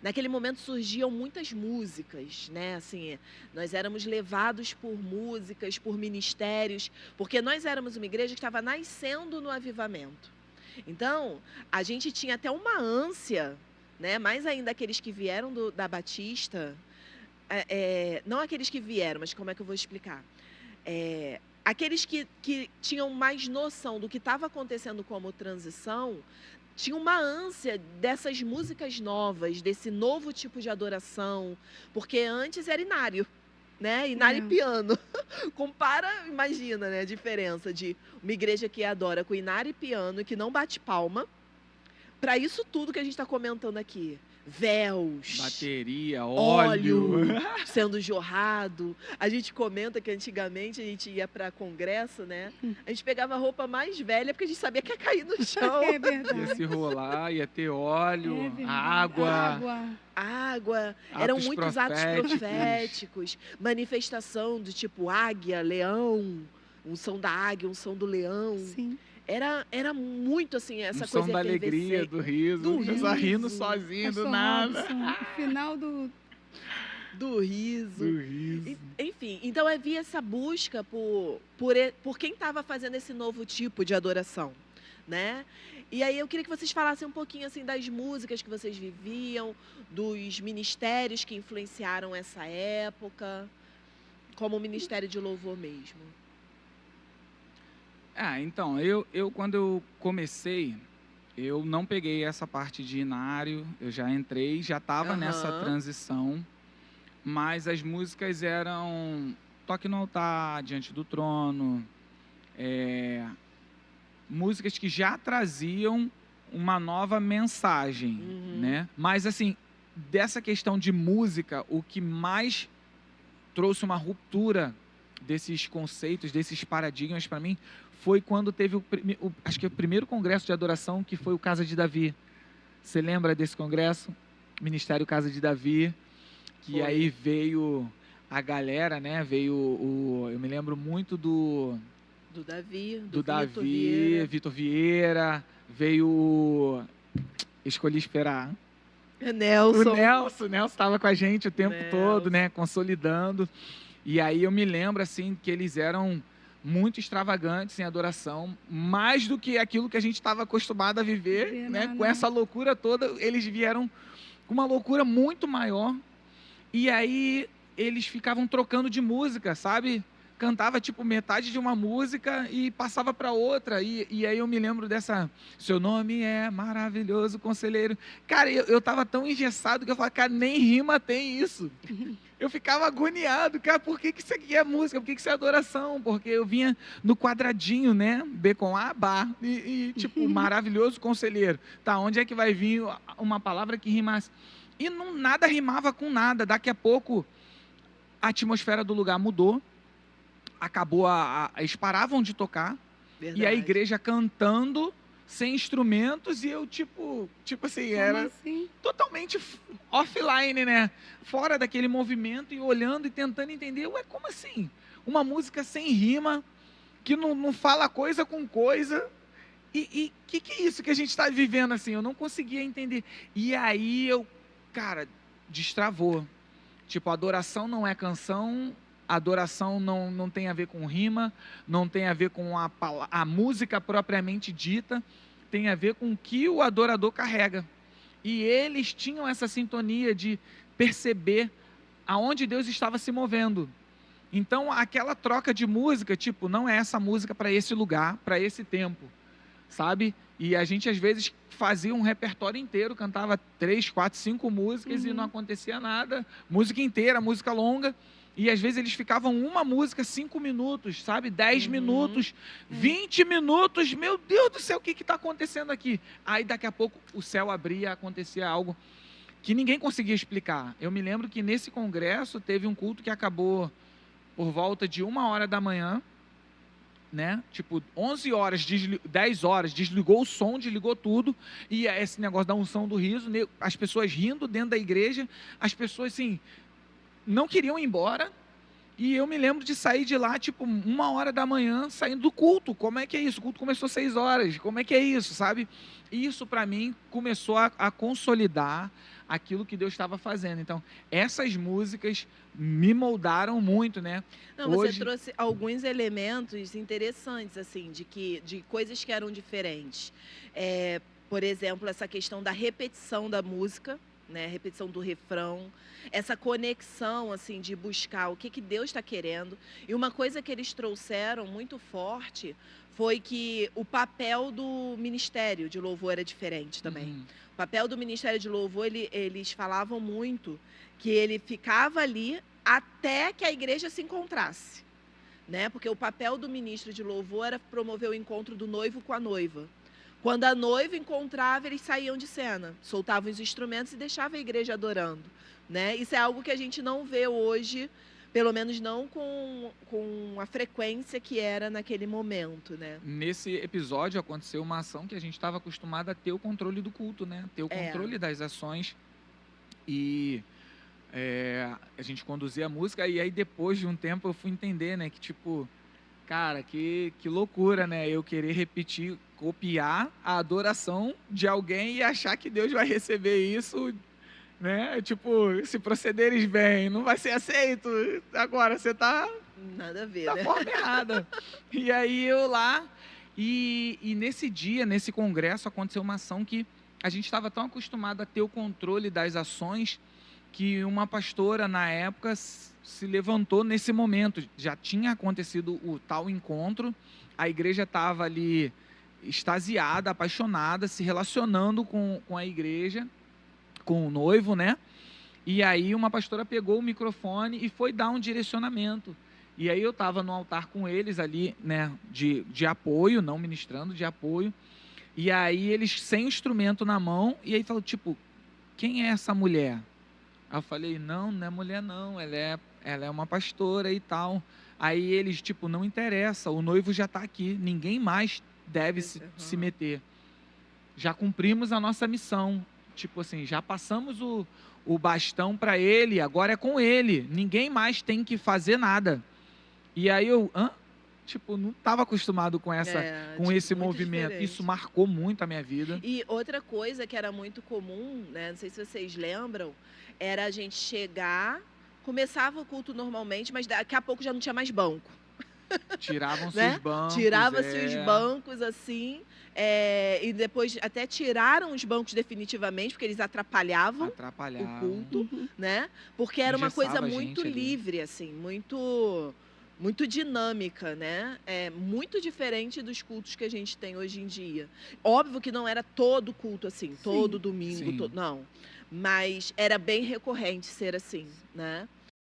naquele momento surgiam muitas músicas, né? Assim, nós éramos levados por músicas, por ministérios, porque nós éramos uma igreja que estava nascendo no avivamento. Então, a gente tinha até uma ânsia, né? Mais ainda aqueles que vieram da Batista, não aqueles que vieram, mas como é que eu vou explicar? Aqueles que tinham mais noção do que estava acontecendo como transição, tinham uma ânsia dessas músicas novas, desse novo tipo de adoração, porque antes era inário, né? Inário e É. piano. Compara, imagina, né, a diferença de uma igreja que adora com inário e piano, que não bate palma, para isso tudo que a gente está comentando aqui. Véus, Bateria, óleo óleo. sendo jorrado. A gente comenta que antigamente a gente ia para congresso, né? A gente pegava a roupa mais velha porque a gente sabia que ia cair no chão. É Ia verdade. se rolar, ia ter óleo, É verdade. água. Água, eram Atos muitos atos proféticos. proféticos, manifestação do tipo águia, leão, unção da águia, unção do leão. Sim. Era muito assim, essa Um som coisa da alegria, efervescente. do riso. Do Eu só rindo riso. sozinho, do Pastor nada. Robson, o final do... Do riso. Do riso. Enfim, então havia essa busca por quem estava fazendo esse novo tipo de adoração, né? E aí eu queria que vocês falassem um pouquinho assim das músicas que vocês viviam, dos ministérios que influenciaram essa época, como o ministério de louvor mesmo. Então, eu quando eu comecei, eu não peguei essa parte de inário, eu já entrei, já estava nessa Aham. transição, mas as músicas eram Toque no Altar, Diante do Trono, músicas que já traziam uma nova mensagem, Uhum. né? Mas assim, dessa questão de música, o que mais trouxe uma ruptura desses conceitos, desses paradigmas para mim, foi quando teve acho que o primeiro congresso de adoração, que foi o Casa de Davi. Você lembra desse congresso? Ministério Casa de Davi, que Foi. aí veio a galera, né? Eu me lembro muito do Davi, do Vitor Davi, Vieira. Vitor Vieira, veio... Escolhi esperar. Nelson. O Nelson estava com a gente o tempo Nelson. todo, né? Consolidando. E aí eu me lembro, assim, que eles eram muito extravagantes em adoração, mais do que aquilo que a gente estava acostumado a viver, né? Com essa loucura toda, eles vieram com uma loucura muito maior. E aí eles ficavam trocando de música, sabe? Cantava tipo metade de uma música e passava para outra. E aí eu me lembro dessa... Seu nome é maravilhoso, conselheiro. Cara, eu tava tão engessado que eu falava, cara, nem rima tem isso. Eu ficava agoniado, cara, por que isso aqui é música? Por que isso é adoração? Porque eu vinha no quadradinho, né? B com A, bar. Tipo, maravilhoso conselheiro. Tá, onde é que vai vir uma palavra que rimasse? E nada rimava com nada. Daqui a pouco, a atmosfera do lugar mudou. Acabou, eles paravam de tocar. Verdade. E a igreja cantando, sem instrumentos, e eu, tipo assim, era assim? totalmente offline, né? Fora daquele movimento e olhando e tentando entender, ué, como assim? Uma música sem rima, que não fala coisa com coisa, e que é isso que a gente está vivendo assim? Eu não conseguia entender. E aí cara, destravou. Tipo, adoração não é canção, adoração não tem a ver com rima, não tem a ver com a música propriamente dita, tem a ver com o que o adorador carrega. E eles tinham essa sintonia de perceber aonde Deus estava se movendo. Então, aquela troca de música, tipo, não é essa música para esse lugar, para esse tempo, sabe? E a gente, às vezes, fazia um repertório inteiro, cantava 3, 4, 5 músicas e não acontecia nada. Música inteira, música longa. E às vezes eles ficavam uma música 5 minutos, sabe? 10 minutos, 20 minutos. Meu Deus do céu, o que está acontecendo aqui? Aí daqui a pouco o céu abria, acontecia algo que ninguém conseguia explicar. Eu me lembro que nesse congresso teve um culto que acabou por volta de 1h da manhã, né? Tipo, 11 horas, 10 horas, desligou o som, desligou tudo. E esse negócio da unção do riso, as pessoas rindo dentro da igreja, as pessoas assim... não queriam ir embora, e eu me lembro de sair de lá, tipo, 1h da manhã, saindo do culto. Como é que é isso? O culto começou às 6 horas, como é que é isso, sabe? Isso, para mim, começou a consolidar, aquilo que Deus estava fazendo. Então, essas músicas me moldaram muito, né? Não, você Hoje, trouxe alguns elementos interessantes, assim, de coisas que eram diferentes. Por exemplo, essa questão da repetição da música, né? Repetição do refrão, essa conexão, assim, de buscar o que que Deus está querendo. E uma coisa que eles trouxeram muito forte foi que o papel do ministério de louvor era diferente também. uhum, O papel do ministério de louvor, eles falavam muito que ele ficava ali até que a igreja se encontrasse, né? Porque o papel do ministro de louvor era promover o encontro do noivo com a noiva. Quando a noiva encontrava, eles saíam de cena, soltavam os instrumentos e deixavam a igreja adorando, né? Isso é algo que a gente não vê hoje, pelo menos não com a frequência que era naquele momento, né? nesse episódio aconteceu uma ação que a gente estava acostumado a ter o controle do culto, né? Ter o É, controle das ações e a gente conduzia a música e aí depois de um tempo eu fui entender, né? Que tipo, cara, que loucura, né? Eu querer repetir, copiar a adoração de alguém e achar que Deus vai receber isso, né? Tipo, se procederes bem, não vai ser aceito. Agora você tá nada a ver, da né? forma errada. E aí eu lá, e nesse dia, nesse congresso, aconteceu uma ação que a gente estava tão acostumado a ter o controle das ações que uma pastora, na época, se levantou nesse momento. Já tinha acontecido o tal encontro, a igreja estava ali extasiada, apaixonada, se relacionando com a igreja, com o noivo, né? E aí uma pastora pegou o microfone e foi dar um direcionamento. E aí eu estava no altar com eles ali, né, de apoio, não ministrando, de apoio. E aí eles sem o instrumento na mão, e aí falou, tipo, quem é essa mulher? Aí eu falei, não, não é mulher não, ela é uma pastora e tal. Aí eles, tipo, não interessa, o noivo já está aqui, ninguém mais deve se Aham. meter. Já cumprimos a nossa missão. Tipo assim, já passamos o bastão para ele, agora é com ele. Ninguém mais tem que fazer nada. E aí eu, hã? Tipo, não estava acostumado com esse Muito movimento. Isso diferente. marcou muito a minha vida. E outra coisa que era muito comum, né, não sei se vocês lembram, era a gente chegar, começava o culto normalmente, mas daqui a pouco já não tinha mais banco, Tiravam-se os né? bancos, Tirava-se os bancos, assim, e depois até tiraram os bancos definitivamente, porque eles atrapalhavam o atrapalhavam, culto, Uhum. né? Porque era uma coisa engessava a muito gente ali. livre, assim, muito dinâmica, né? É muito diferente dos cultos que a gente tem hoje em dia. Óbvio que não era todo culto assim, todo Sim. domingo, Sim. não. Mas era bem recorrente ser assim, né?